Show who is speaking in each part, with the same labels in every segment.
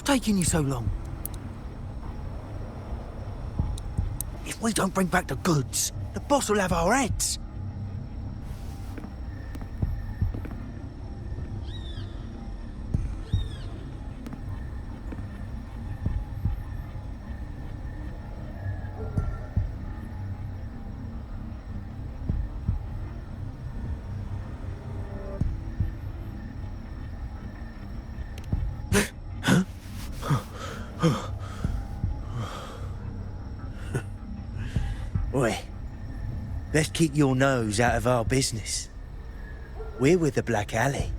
Speaker 1: taking you so long? If we don't bring back the goods, the boss will have our heads. Oi, let's keep your nose out of our business. We're with the Black Alley.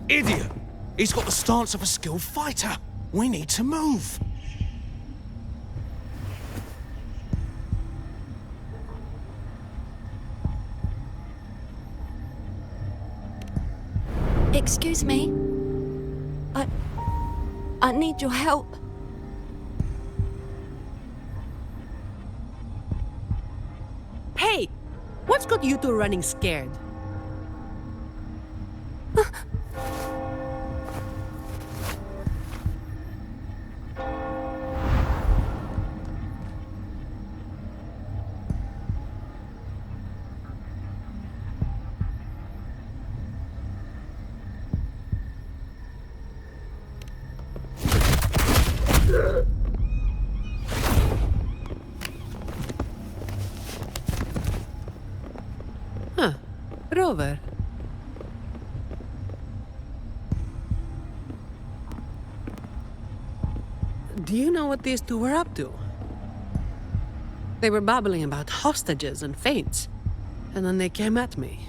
Speaker 2: Idiot! He's got the stance of a skilled fighter. We need to move.
Speaker 3: Excuse me. I need your help.
Speaker 4: Hey! What's got you two running scared? Huh. Rover. Do you know what these two were up to? They were babbling about hostages and faints, and then they came at me.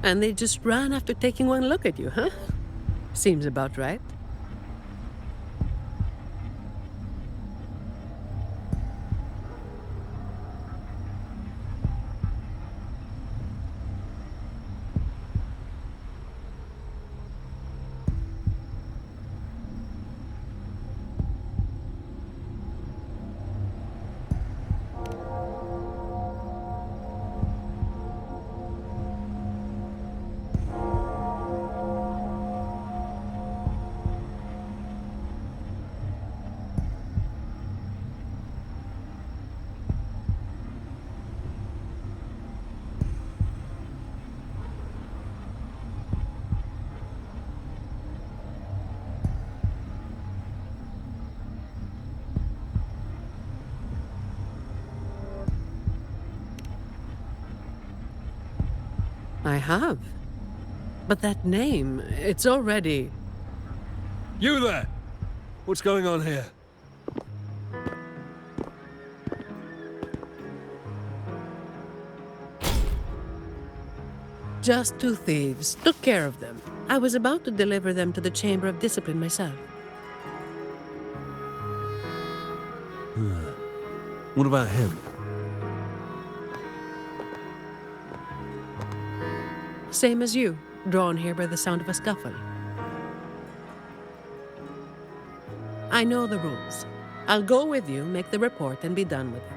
Speaker 4: And they just ran after taking one look at you, huh? Seems about right. I have. But that name, it's already...
Speaker 5: You there! What's going on here?
Speaker 4: Just two thieves. Took care of them. I was about to deliver them to the Chamber of Discipline myself.
Speaker 5: What about him?
Speaker 4: Same as you, drawn here by the sound of a scuffle. I know the rules. I'll go with you, make the report, and be done with it.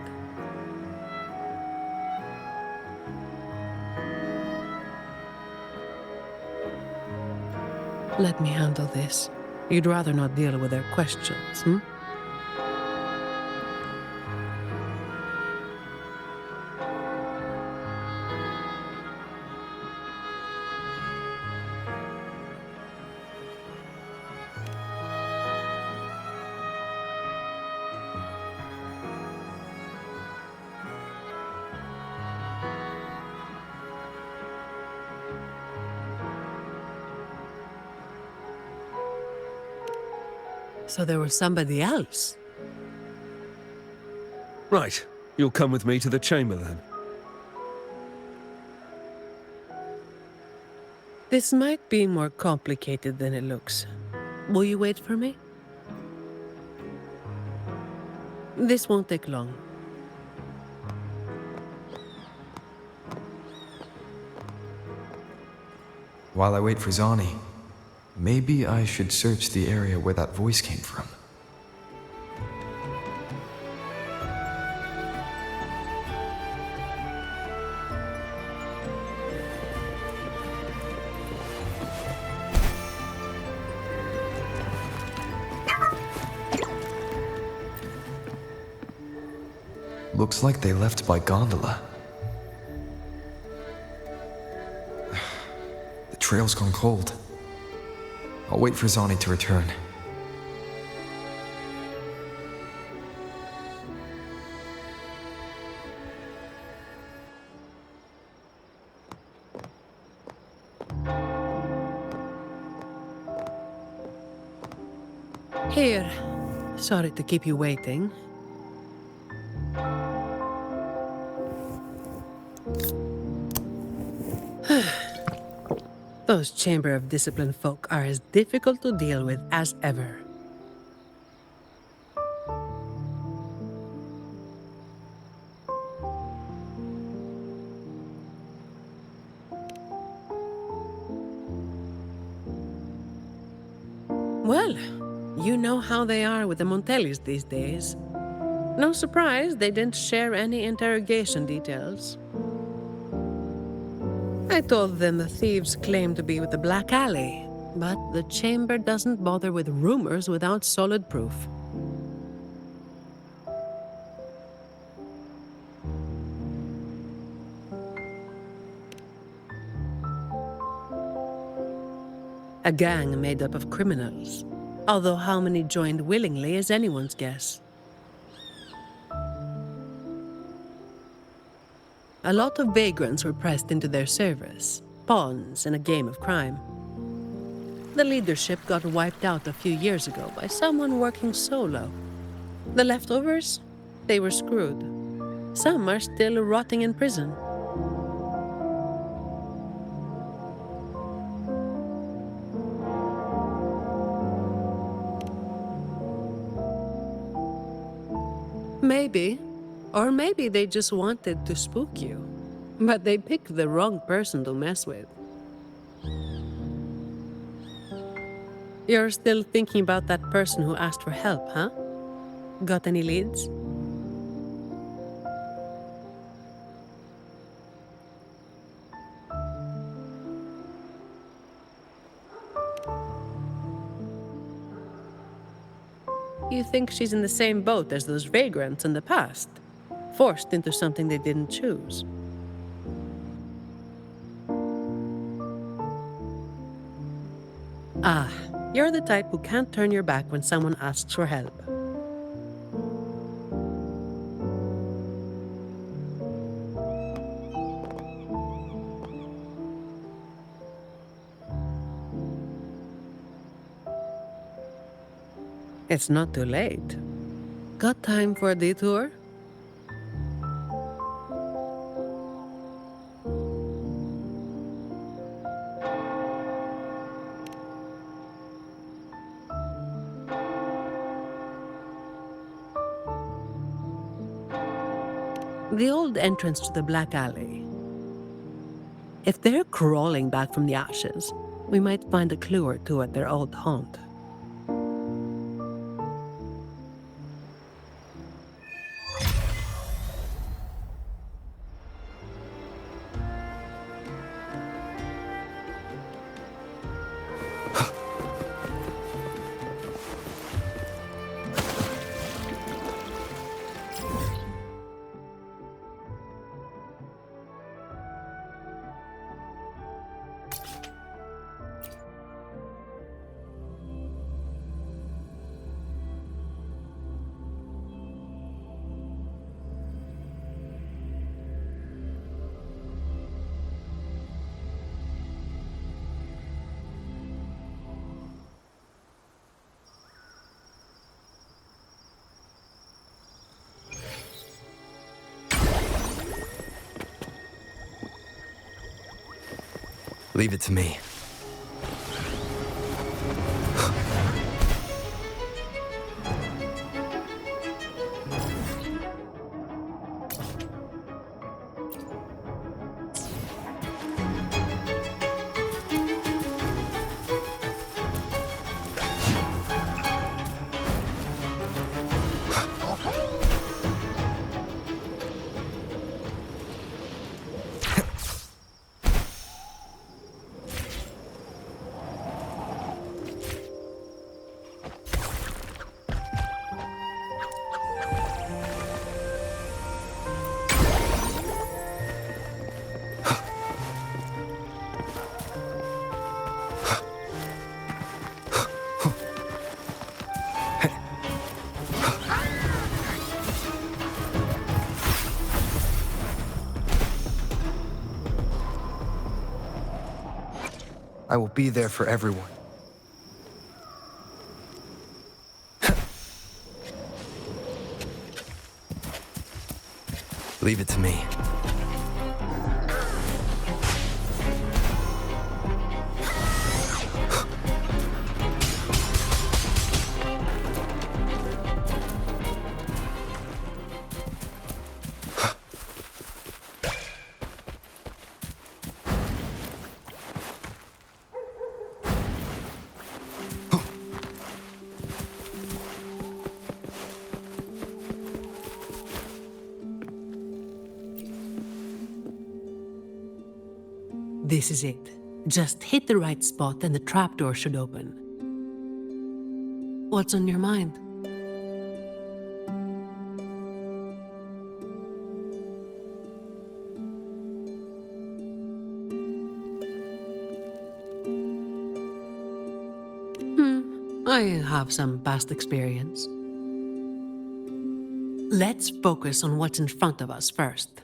Speaker 4: Let me handle this. You'd rather not deal with their questions, hmm? So there was somebody else.
Speaker 5: Right. You'll come with me to the chamber then.
Speaker 4: This might be more complicated than it looks. Will you wait for me? This won't take long.
Speaker 6: While I wait for Zani, maybe I should search the area where that voice came from. Looks like they left by gondola. The trail's gone cold. I'll wait for Zani to return.
Speaker 4: Here. Sorry to keep you waiting. Those Chamber of Discipline folk are as difficult to deal with as ever. Well, you know how they are with the Montellis these days. No surprise they didn't share any interrogation details. I told them the thieves claimed to be with the Black Alley, but the Chamber doesn't bother with rumors without solid proof. A gang made up of criminals, although how many joined willingly is anyone's guess. A lot of vagrants were pressed into their service, pawns in a game of crime. The leadership got wiped out a few years ago by someone working solo. The leftovers? They were screwed. Some are still rotting in prison. Maybe. Or maybe they just wanted to spook you. But they picked the wrong person to mess with. You're still thinking about that person who asked for help, huh? Got any leads? You think she's in the same boat as those vagrants in the past? Forced into something they didn't choose. Ah, you're the type who can't turn your back when someone asks for help. It's not too late. Got time for a detour? The old entrance to the Black Alley. If they're crawling back from the ashes, we might find a clue or two at their old haunt.
Speaker 6: Leave it to me. I will be there for everyone. Leave it to me.
Speaker 4: This is it. Just hit the right spot and the trapdoor should open. What's on your mind? I have some past experience. Let's focus on what's in front of us first.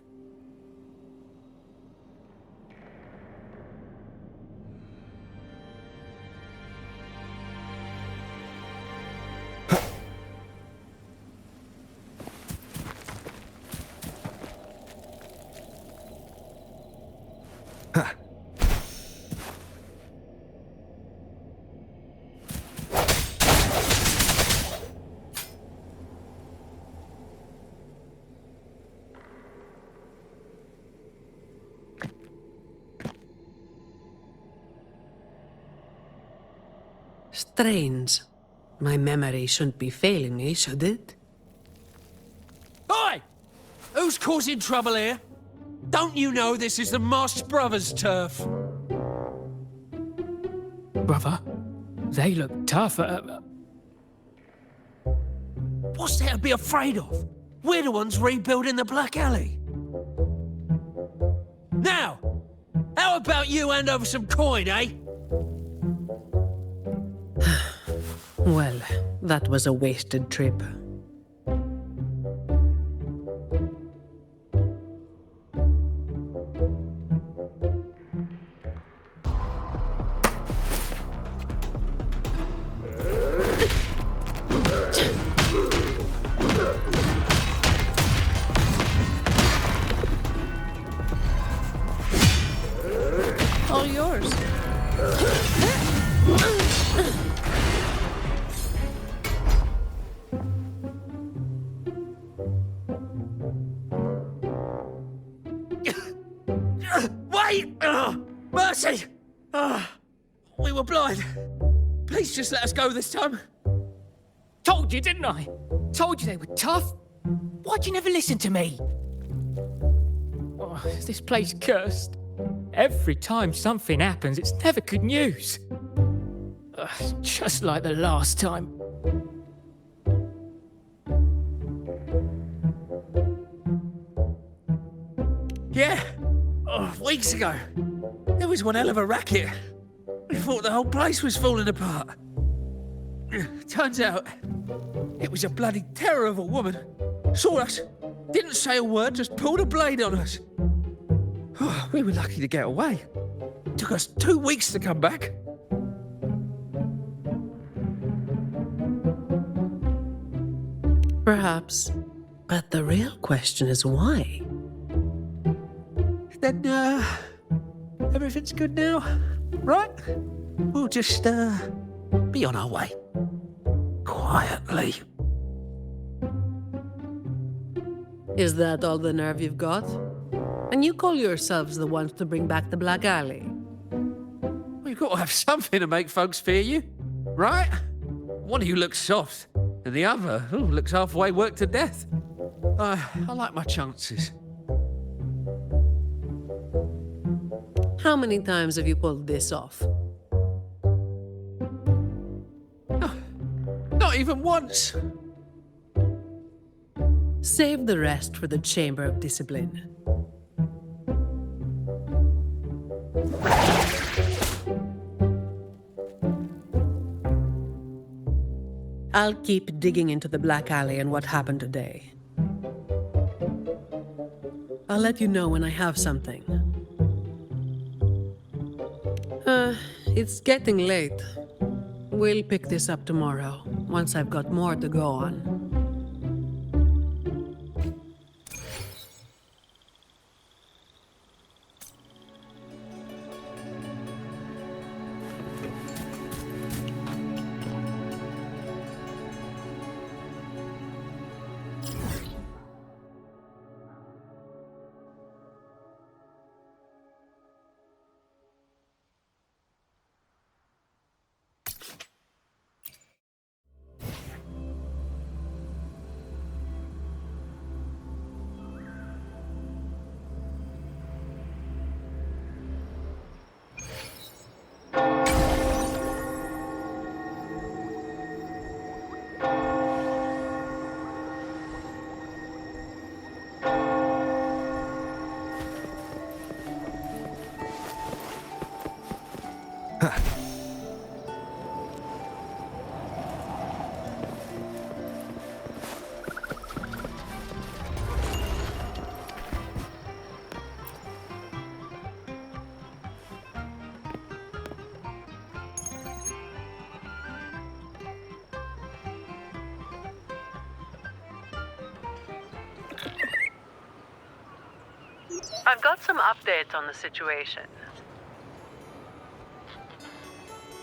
Speaker 4: Strange. My memory shouldn't be failing me, should it?
Speaker 2: Oi! Who's causing trouble here? Don't you know this is the Moss Brothers' turf?
Speaker 7: Brother, they look tough.
Speaker 2: What's there to be afraid of? We're the ones rebuilding the Black Alley. Now, how about you hand over some coin, eh?
Speaker 4: Well, that was a wasted trip. All yours.
Speaker 2: Wait! Mercy! We were blind. Please just let us go this time.
Speaker 7: Told you, didn't I? Told you they were tough. Why'd you never listen to me? Oh, this place cursed. Every time something happens, it's never good news. Just like the last time.
Speaker 2: Yeah, weeks ago. There was one hell of a racket. We thought the whole place was falling apart. Turns out, it was a bloody terror of a woman. Saw us, didn't say a word, just pulled a blade on us. We were lucky to get away. Took us 2 weeks to come back.
Speaker 4: Perhaps. But the real question is why?
Speaker 2: Then, everything's good now, right? We'll just, be on our way. Quietly.
Speaker 4: Is that all the nerve you've got? And you call yourselves the ones to bring back the Black Alley?
Speaker 2: Well, you've got to have something to make folks fear you, right? One of you looks soft, and the other looks halfway worked to death. I like my chances.
Speaker 4: How many times have you pulled this off?
Speaker 2: Not even once.
Speaker 4: Save the rest for the Chamber of Discipline. I'll keep digging into the Black Alley and what happened today. I'll let you know when I have something. It's getting late. We'll pick this up tomorrow, once I've got more to go on. I've got some updates on the situation.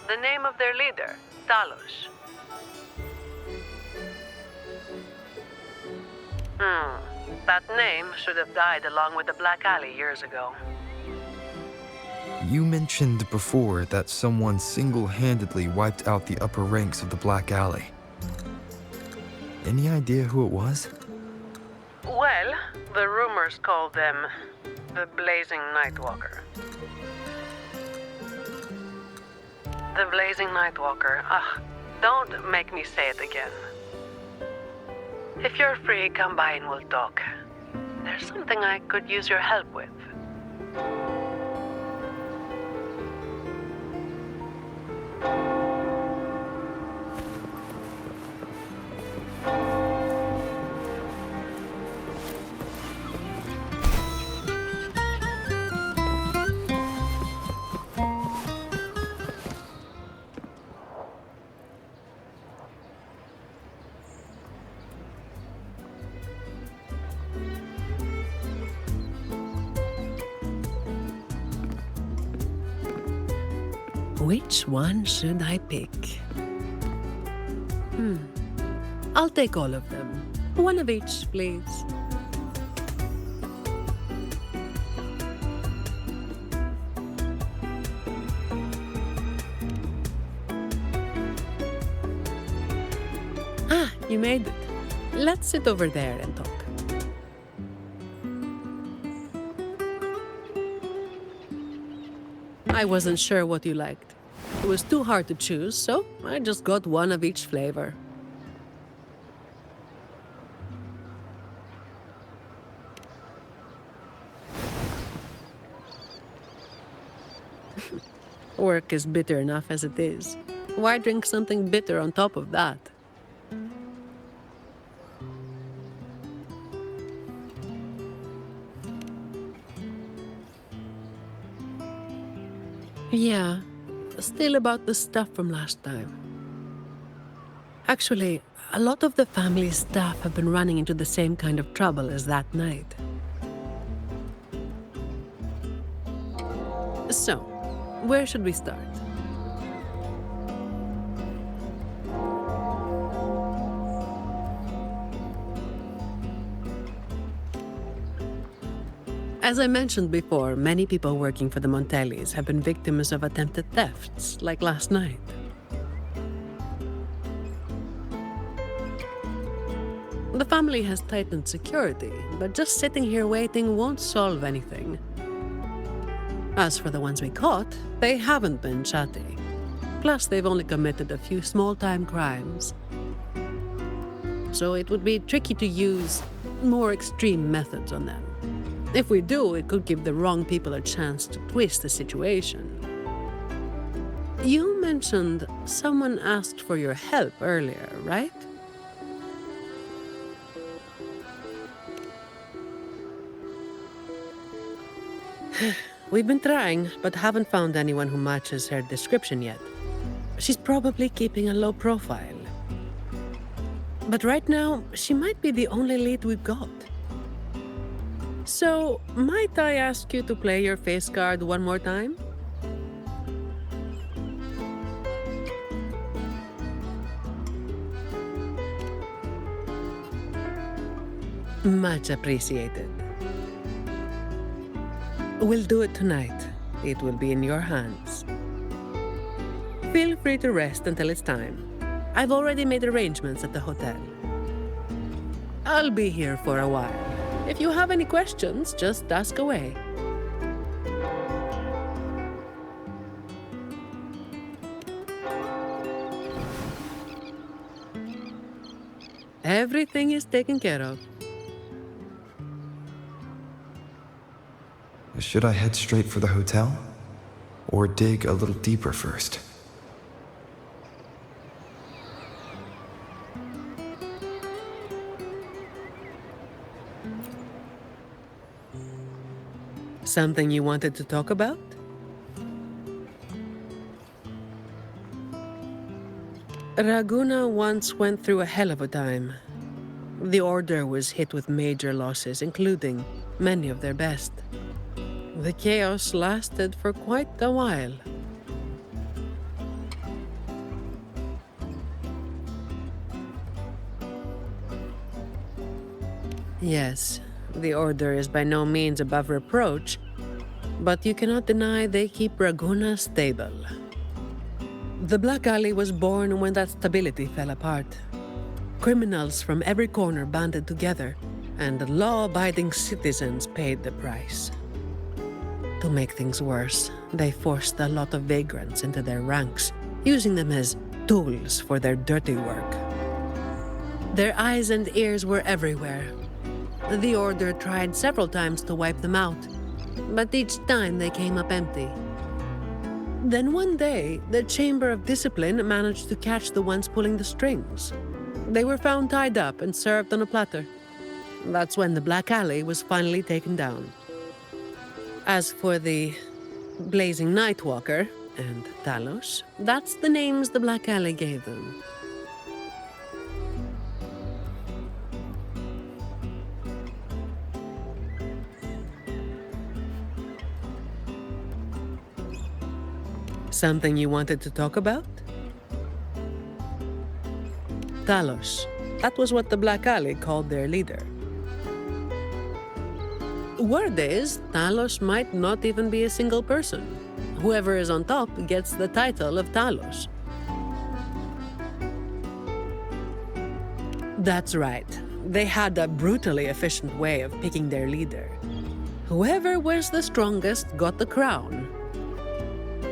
Speaker 4: The name of their leader, Talos. That name should have died along with the Black Alley years ago.
Speaker 6: You mentioned before that someone single-handedly wiped out the upper ranks of the Black Alley. Any idea who it was?
Speaker 4: Well, the rumors call them the Blazing Nightwalker. The Blazing Nightwalker. Don't make me say it again. If you're free, come by and we'll talk. There's something I could use your help with. Which one should I pick? I'll take all of them. One of each, please. You made it. Let's sit over there and talk. I wasn't sure what you liked. It was too hard to choose, so I just got one of each flavor. Work is bitter enough as it is. Why drink something bitter on top of that? Yeah, still about the stuff from last time. Actually, a lot of the family's staff have been running into the same kind of trouble as that night. So, where should we start? As I mentioned before, many people working for the Montellis have been victims of attempted thefts, like last night. The family has tightened security, but just sitting here waiting won't solve anything. As for the ones we caught, they haven't been chatty. Plus, they've only committed a few small-time crimes. So it would be tricky to use more extreme methods on them. If we do, it could give the wrong people a chance to twist the situation. You mentioned someone asked for your help earlier, right? We've been trying, but haven't found anyone who matches her description yet. She's probably keeping a low profile. But right now, she might be the only lead we've got. So, might I ask you to play your face card one more time? Much appreciated. We'll do it tonight. It will be in your hands. Feel free to rest until it's time. I've already made arrangements at the hotel. I'll be here for a while. If you have any questions, just ask away. Everything is taken care of.
Speaker 6: Should I head straight for the hotel? Or dig a little deeper first?
Speaker 4: Something you wanted to talk about? Raguna once went through a hell of a time. The Order was hit with major losses, including many of their best. The chaos lasted for quite a while. Yes, the Order is by no means above reproach, but you cannot deny they keep Raguna stable. The Black Alley was born when that stability fell apart. Criminals from every corner banded together, and law-abiding citizens paid the price. To make things worse, they forced a lot of vagrants into their ranks, using them as tools for their dirty work. Their eyes and ears were everywhere. The Order tried several times to wipe them out, but each time they came up empty. Then one day, the Chamber of Discipline managed to catch the ones pulling the strings. They were found tied up and served on a platter. That's when the Black Alley was finally taken down. As for the Blazing Nightwalker and Talos, that's the names the Black Alley gave them. Something you wanted to talk about? Talos. That was what the Black Alley called their leader. Word is, Talos might not even be a single person. Whoever is on top gets the title of Talos. That's right. They had a brutally efficient way of picking their leader. Whoever was the strongest got the crown.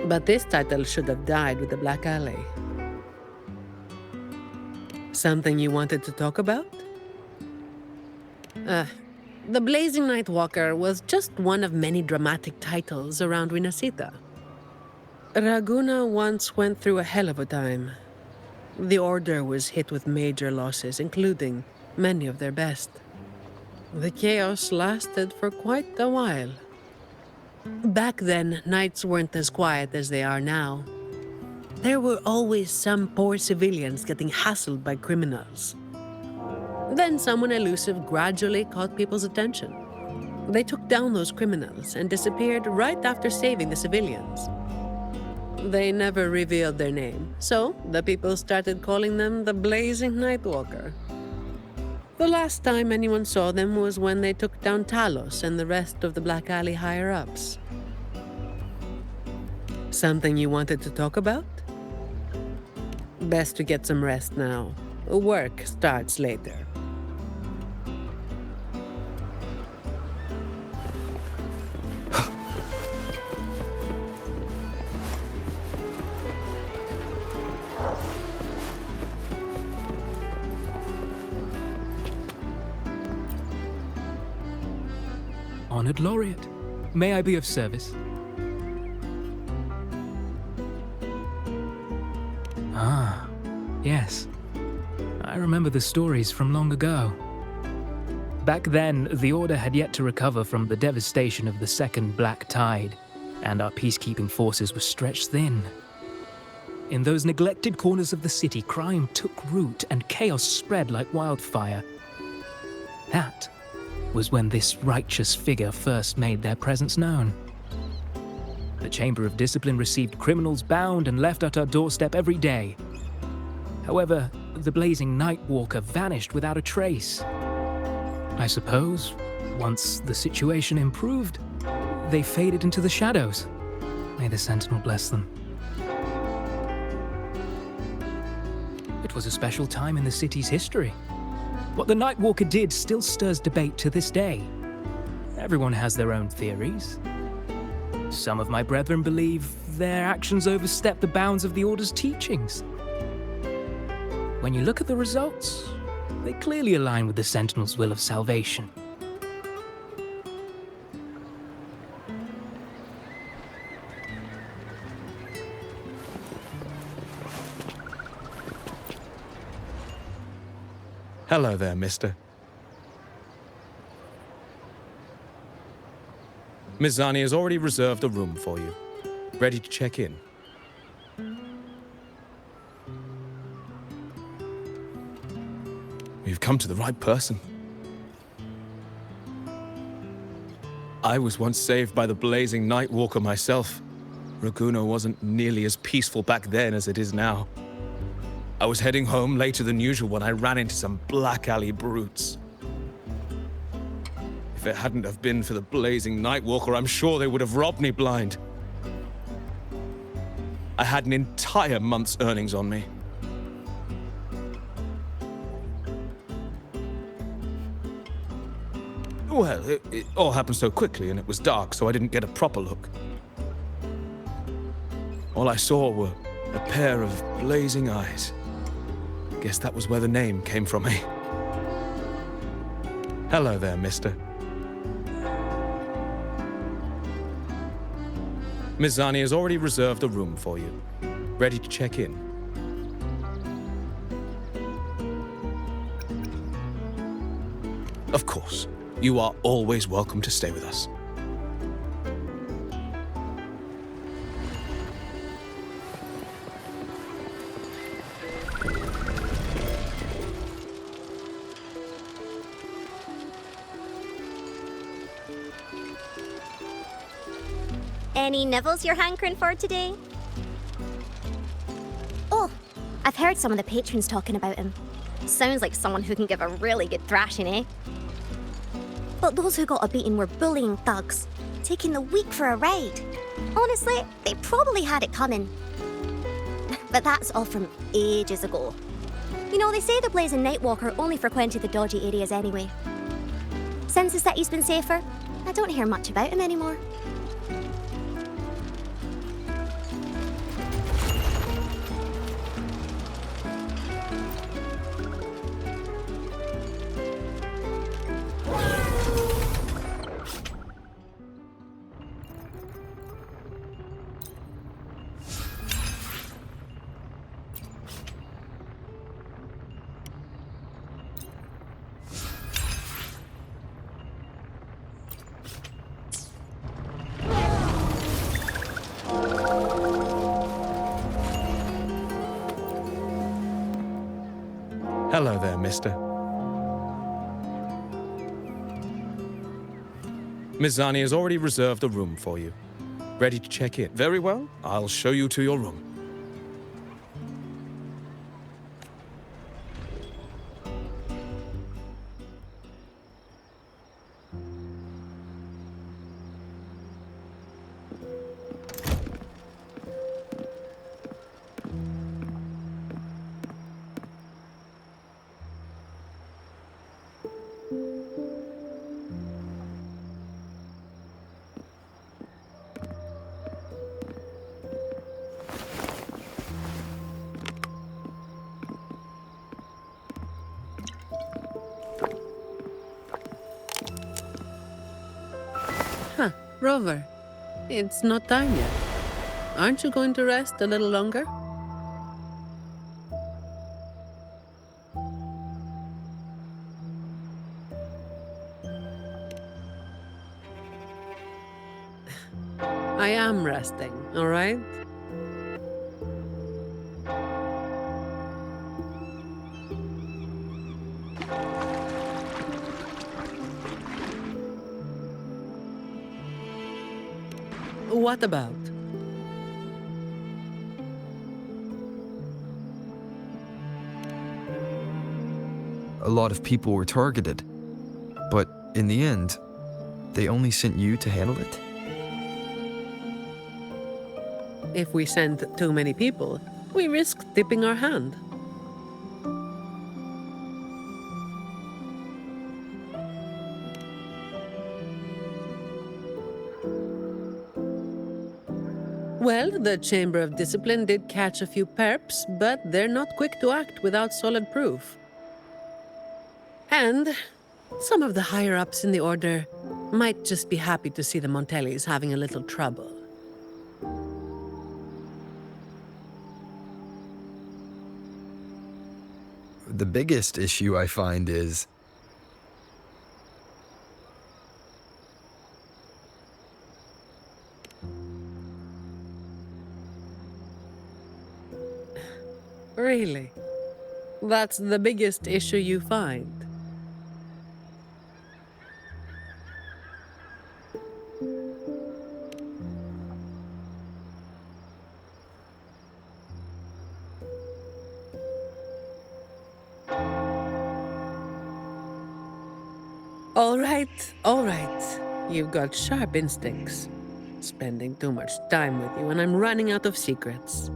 Speaker 4: But this title should have died with the Black Alley. Something you wanted to talk about? The Blazing Nightwalker was just one of many dramatic titles around Winasita. Raguna once went through a hell of a time. The Order was hit with major losses, including many of their best. The chaos lasted for quite a while. Back then, nights weren't as quiet as they are now. There were always some poor civilians getting hassled by criminals. Then someone elusive gradually caught people's attention. They took down those criminals and disappeared right after saving the civilians. They never revealed their name, so the people started calling them the Blazing Nightwalker. The last time anyone saw them was when they took down Talos and the rest of the Black Alley higher-ups. Something you wanted to talk about? Best to get some rest now. Work starts later.
Speaker 7: Honored Laureate, may I be of service? Ah, yes. I remember the stories from long ago. Back then, the Order had yet to recover from the devastation of the Second Black Tide, and our peacekeeping forces were stretched thin. In those neglected corners of the city, crime took root and chaos spread like wildfire. That was when this righteous figure first made their presence known. The Chamber of Discipline received criminals bound and left at our doorstep every day. However, the blazing Nightwalker vanished without a trace. I suppose, once the situation improved, they faded into the shadows. May the Sentinel bless them. It was a special time in the city's history. What the Nightwalker did still stirs debate to this day. Everyone has their own theories. Some of my brethren believe their actions overstep the bounds of the Order's teachings. When you look at the results, they clearly align with the Sentinel's will of salvation.
Speaker 5: Hello there, mister. Miss Zani has already reserved a room for you. Ready to check in. You've come to the right person. I was once saved by the blazing Nightwalker myself. Raguno wasn't nearly as peaceful back then as it is now. I was heading home later than usual when I ran into some black alley brutes. If it hadn't have been for the blazing Nightwalker, I'm sure they would have robbed me blind. I had an entire month's earnings on me. Well, it all happened so quickly and it was dark, so I didn't get a proper look. All I saw were a pair of blazing eyes. Guess that was where the name came from, eh? Hello there, mister. Miss Zani has already reserved a room for you. Ready to check in. Of course. You are always welcome to stay with us.
Speaker 8: Any nibbles you're hankering for today? Oh, I've heard some of the patrons talking about him. Sounds like someone who can give a really good thrashing, eh? But those who got a beating were bullying thugs, taking the weak for a ride. Honestly, they probably had it coming. But that's all from ages ago. You know, they say the Blazing Nightwalker only frequented the dodgy areas anyway. Since the city's been safer, I don't hear much about him anymore.
Speaker 5: Hello there, mister. Miss Zani has already reserved a room for you. Ready to check in. Very well. I'll show you to your room.
Speaker 4: Rover, it's not time yet. Aren't you going to rest a little longer? I am resting, all right? What about?
Speaker 6: A lot of people were targeted, but in the end, they only sent you to handle it?
Speaker 4: If we send too many people, we risk tipping our hand. Well, the Chamber of Discipline did catch a few perps, but they're not quick to act without solid proof. And some of the higher-ups in the Order might just be happy to see the Montellis having a little trouble.
Speaker 6: The biggest issue I find is...
Speaker 4: Really? That's the biggest issue you find? All right. You've got sharp instincts. Spending too much time with you, and I'm running out of secrets.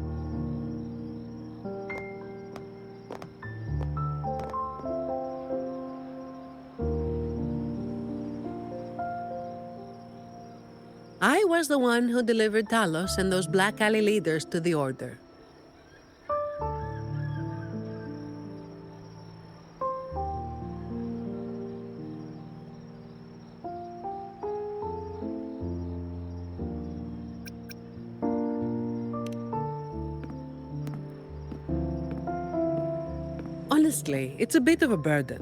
Speaker 4: I was the one who delivered Talos and those Black Alley leaders to the Order. Honestly, it's a bit of a burden.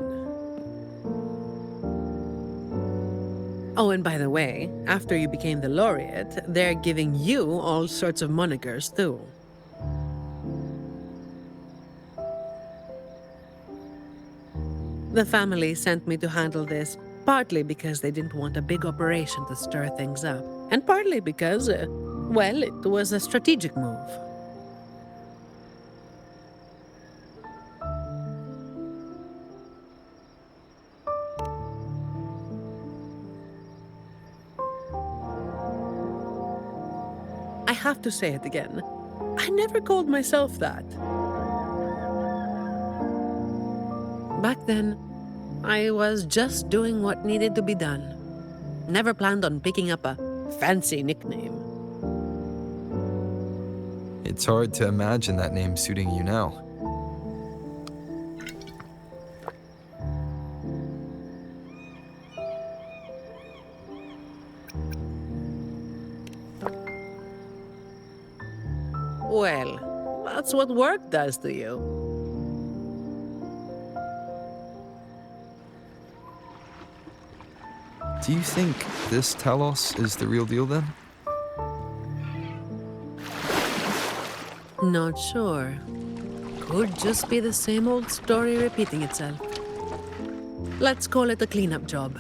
Speaker 4: Oh, and by the way, after you became the laureate, they're giving you all sorts of monikers, too. The family sent me to handle this, partly because they didn't want a big operation to stir things up, and partly because, well, it was a strategic move. I have to say it again. I never called myself that. Back then, I was just doing what needed to be done. Never planned on picking up a fancy nickname.
Speaker 6: It's hard to imagine that name suiting you now.
Speaker 4: Well, that's what work does to you.
Speaker 6: Do you think this Talos is the real deal then?
Speaker 4: Not sure. Could just be the same old story repeating itself. Let's call it a cleanup job.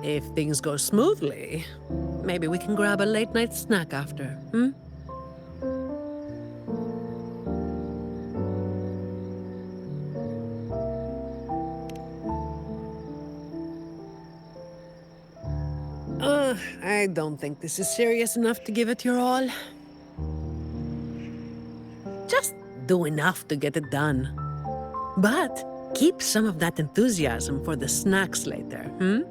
Speaker 4: If things go smoothly, maybe we can grab a late-night snack after, hmm? I don't think this is serious enough to give it your all. Just do enough to get it done. But keep some of that enthusiasm for the snacks later, hmm?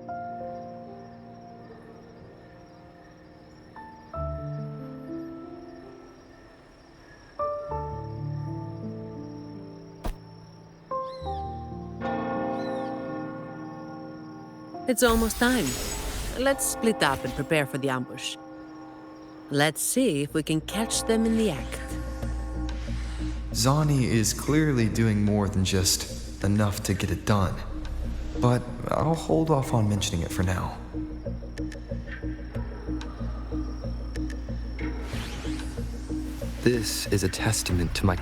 Speaker 4: It's almost time. Let's split up and prepare for the ambush. Let's see if we can catch them in the act.
Speaker 6: Zani is clearly doing more than just enough to get it done. But I'll hold off on mentioning it for now. This is a testament to my